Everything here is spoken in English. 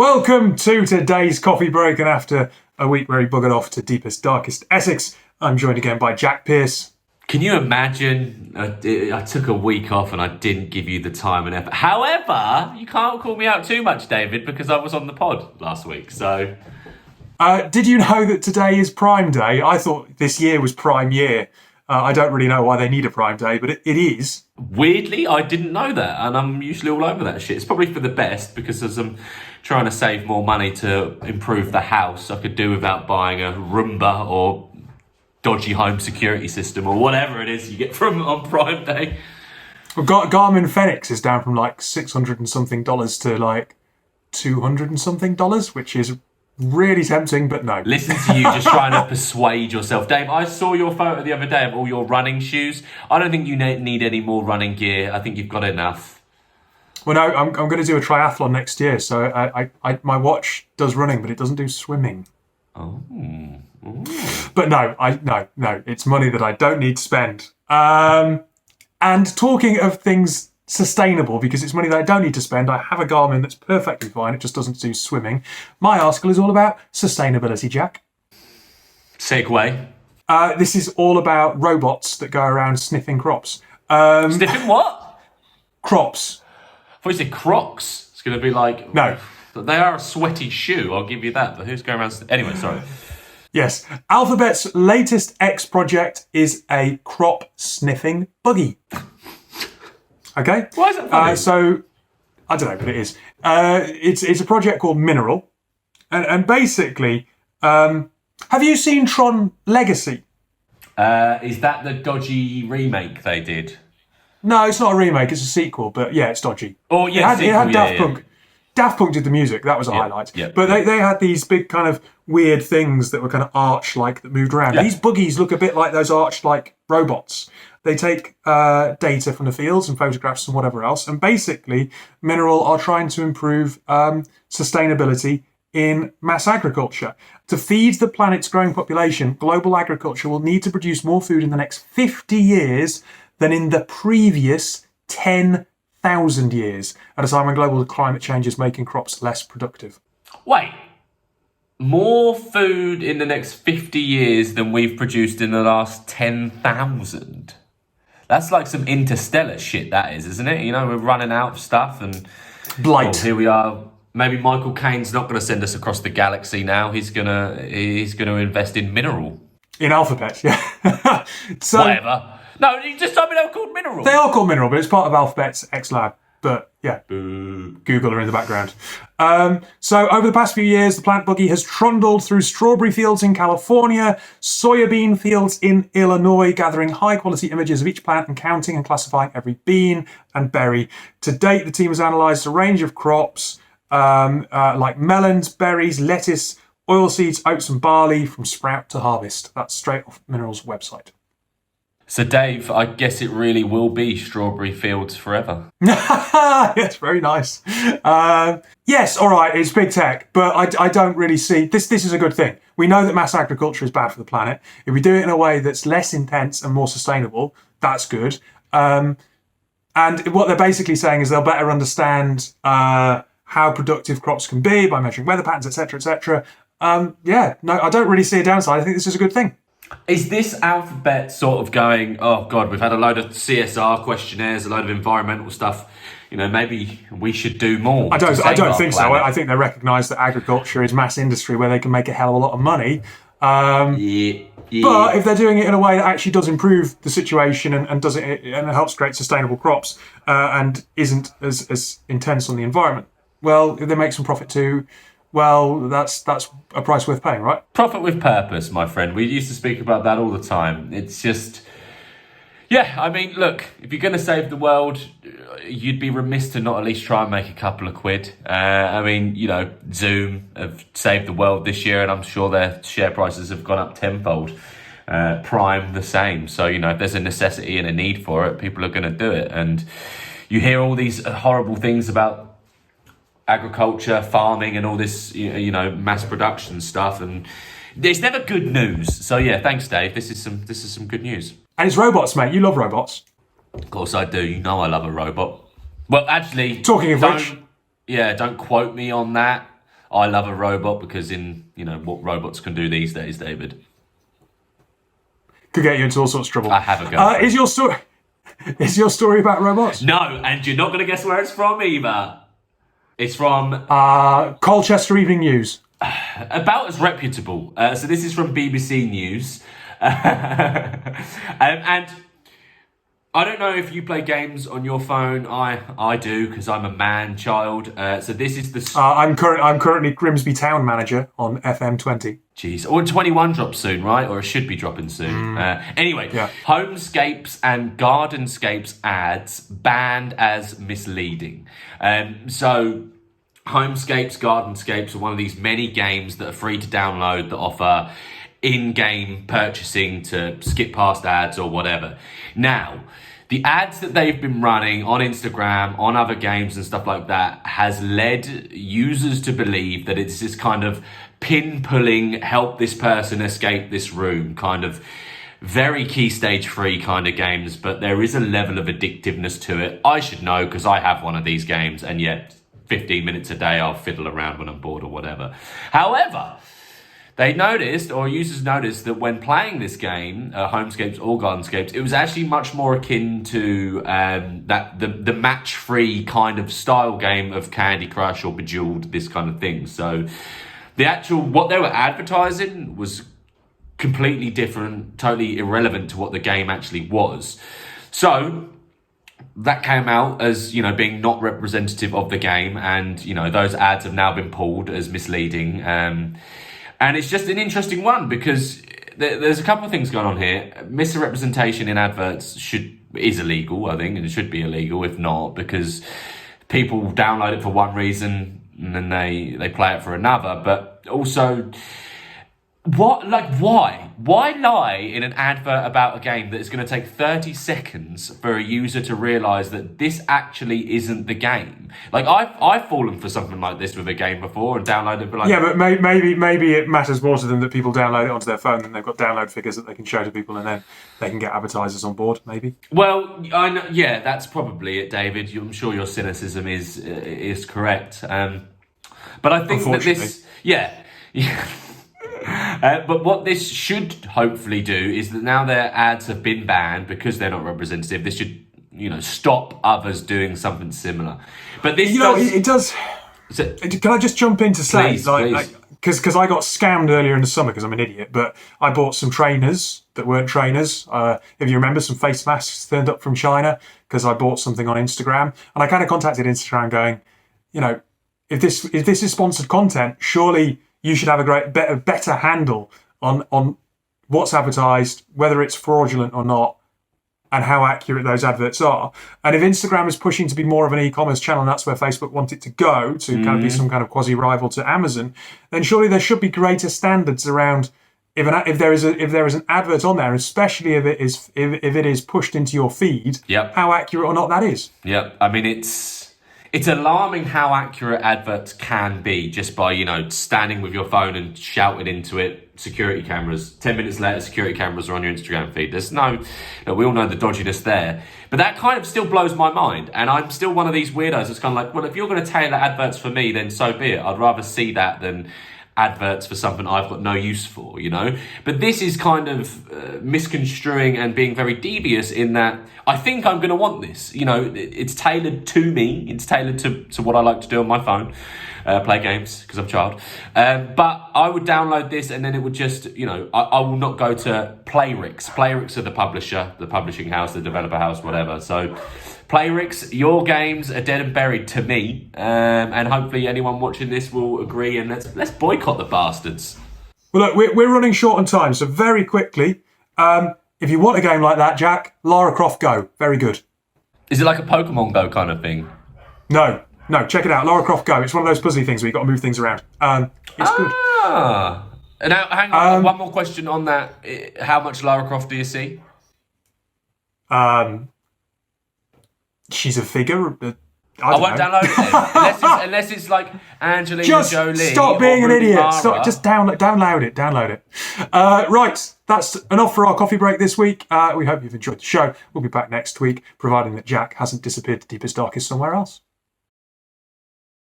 Welcome to today's coffee break, and after a week where he buggered off to deepest, darkest Essex, I'm joined again by Jack Pierce. Can you imagine? I took a week off and I didn't give you the time and effort. However, you can't call me out too much, David, because I was on the pod last week. So, did you know that today is Prime Day? I thought this year was Prime Year. I don't really know why they need a Prime Day, but it is. Weirdly, I didn't know that, and I'm usually all over that shit. It's probably for the best, because as I'm trying to save more money to improve the house, I could do without buying a Roomba or dodgy home security system or whatever it is you get from on Prime Day. Well, Garmin Fenix is down from like $600 and something to like $200 and something, which is really tempting, but no. Listen to you just trying to persuade yourself. Dave, I saw your photo the other day of all your running shoes. I don't think you need any more running gear. I think you've got enough. Well, no, I'm going to do a triathlon next year, so I my watch does running, but it doesn't do swimming. Oh. Ooh. But no, it's money that I don't need to spend. And talking of things sustainable, because it's money that I don't need to spend, I have a Garmin that's perfectly fine. It just doesn't do swimming. My article is all about sustainability, Jack. Segue. This is all about robots that go around sniffing crops. Sniffing what? Crops. I thought you said Crocs. It's going to be like... No. They are a sweaty shoe, I'll give you that. But who's going around... Anyway, sorry. Yes. Alphabet's latest X project is a crop sniffing buggy. Okay? Why is it funny? So, I don't know, but it is. It's a project called Mineral. And basically, have you seen Tron Legacy? Is that the dodgy remake they did? No, it's not a remake, it's a sequel, but yeah, it's dodgy. Oh, yeah, it had Daft Punk. Daft Punk did the music, that was a highlight. Yeah, but they had these big kind of weird things that were kind of arch-like that moved around. Yeah. These buggies look a bit like those arch-like robots. They take data from the fields and photographs and whatever else, and basically Mineral are trying to improve sustainability in mass agriculture. To feed the planet's growing population, global agriculture will need to produce more food in the next 50 years than in the previous 10,000 years, at a time when global climate change is making crops less productive. Wait. More food in the next 50 years than we've produced in the last 10,000? That's like some interstellar shit, that is, isn't it? You know, we're running out of stuff and... Blight. Well, here we are. Maybe Michael Caine's not going to send us across the galaxy now. He's gonna invest in Mineral. In Alphabet, yeah. So, whatever. No, you just told me they were called Mineral. They are called Mineral, but it's part of Alphabet's X Lab. But yeah, Boo. Google are in the background. So over the past few years, the plant buggy has trundled through strawberry fields in California, soybean fields in Illinois, gathering high-quality images of each plant and counting and classifying every bean and berry. To date, the team has analysed a range of crops like melons, berries, lettuce, oilseeds, oats and barley from sprout to harvest. That's straight off Mineral's website. So, Dave, I guess it really will be strawberry fields forever. Yes, very nice. Yes, all right, it's big tech, but I don't really see... This is a good thing. We know that mass agriculture is bad for the planet. If we do it in a way that's less intense and more sustainable, that's good. And what they're basically saying is they'll better understand how productive crops can be by measuring weather patterns, etc., etc. I don't really see a downside. I think this is a good thing. Is this Alphabet sort of going, oh God, we've had a load of CSR questionnaires, a load of environmental stuff, you know, maybe we should do more? I don't think so. I think they recognise that agriculture is mass industry where they can make a hell of a lot of money. Yeah. But if they're doing it in a way that actually does improve the situation and does it and helps create sustainable crops and isn't as intense on the environment, well, if they make some profit too, well, that's a price worth paying, right? Profit with purpose, my friend. We used to speak about that all the time. It's just... Yeah, I mean, look, if you're going to save the world, you'd be remiss to not at least try and make a couple of quid. I mean, you know, Zoom have saved the world this year, and I'm sure their share prices have gone up tenfold. Prime, the same. So, you know, if there's a necessity and a need for it, people are going to do it. And you hear all these horrible things about agriculture, farming, and all this, you know, mass production stuff, and it's never good news. So yeah, thanks, Dave. This is some good news. And it's robots, mate. You love robots. Of course I do. You know I love a robot. Well, actually, talking of which, don't quote me on that. I love a robot because what robots can do these days, David. Could get you into all sorts of trouble. I have a girlfriend. Is your story about robots? No, and you're not going to guess where it's from either. It's from Colchester Evening News. about as reputable. So this is from BBC News. And I don't know if you play games on your phone. I do, because I'm a man child. So this is the... I'm currently Grimsby Town Manager on FM20. Jeez. Or 21 drops soon, right? Or it should be dropping soon. Anyway, yeah. Homescapes and Gardenscapes ads banned as misleading. So Homescapes, Gardenscapes are one of these many games that are free to download that offer in-game purchasing to skip past ads or whatever. Now, the ads that they've been running on Instagram, on other games and stuff like that, has led users to believe that it's this kind of pin-pulling, help this person escape this room, kind of very key stage 3 kind of games, but there is a level of addictiveness to it. I should know, because I have one of these games, and yet 15 minutes a day I'll fiddle around when I'm bored or whatever. However, users noticed that when playing this game, Homescapes or Gardenscapes, it was actually much more akin to the match-free kind of style game of Candy Crush or Bejeweled, this kind of thing. So what they were advertising was completely different, totally irrelevant to what the game actually was. So that came out as, being not representative of the game, and, those ads have now been pulled as misleading. And it's just an interesting one, because there's a couple of things going on here. Misrepresentation in adverts is illegal, I think, and it should be illegal if not, because people download it for one reason and then they play it for another. But also, why? Why lie in an advert about a game that is going to take 30 seconds for a user to realise that this actually isn't the game? Like, I've fallen for something like this with a game before and downloaded it. Yeah, but maybe it matters more to them that people download it onto their phone, and they've got download figures that they can show to people, and then they can get advertisers on board, maybe. Well, I know, yeah, that's probably it, David. I'm sure your cynicism is correct. But I think that this... Yeah. But what this should hopefully do is that now their ads have been banned because they're not representative, this should, stop others doing something similar. But this it does. Can I just jump in to say, please. Because I got scammed earlier in the summer because I'm an idiot, but I bought some trainers that weren't trainers. If you remember, some face masks turned up from China because I bought something on Instagram, and I kind of contacted Instagram going, if this is sponsored content, surely you should have a better handle on what's advertised, whether it's fraudulent or not, and how accurate those adverts are. And if Instagram is pushing to be more of an e-commerce channel, and that's where Facebook want it to go, to kind of be some kind of quasi-rival to Amazon, then surely there should be greater standards around if there is an advert on there, especially if it is pushed into your feed, how accurate or not that is. Yep. I mean, it's alarming how accurate adverts can be just by, standing with your phone and shouting into it, security cameras. 10 minutes later, security cameras are on your Instagram feed. There's we all know the dodginess there. But that kind of still blows my mind. And I'm still one of these weirdos that's kind of like, well, if you're going to tailor adverts for me, then so be it. I'd rather see that than adverts for something I've got no use for, But this is kind of misconstruing and being very devious in that I think I'm going to want this. It's tailored to me. It's tailored to what I like to do on my phone, play games because I'm a child. But I would download this and then it would just, I will not go to Playrix. Playrix are the publisher, the publishing house, the developer house, whatever. So Playrix, your games are dead and buried to me, and hopefully anyone watching this will agree, and let's boycott the bastards. Well, look, we're running short on time, so very quickly, if you want a game like that, Jack, Lara Croft Go, very good. Is it like a Pokemon Go kind of thing? No, check it out, Lara Croft Go. It's one of those puzzly things where you've got to move things around. It's good. Now, hang on, one more question on that. How much Lara Croft do you see? She's a figure. I won't download it then. unless it's like Angelina Jolie. Just stop being an idiot. Mara. Just download it. Right, that's enough for our coffee break this week. We hope you've enjoyed the show. We'll be back next week, providing that Jack hasn't disappeared to deepest, darkest somewhere else.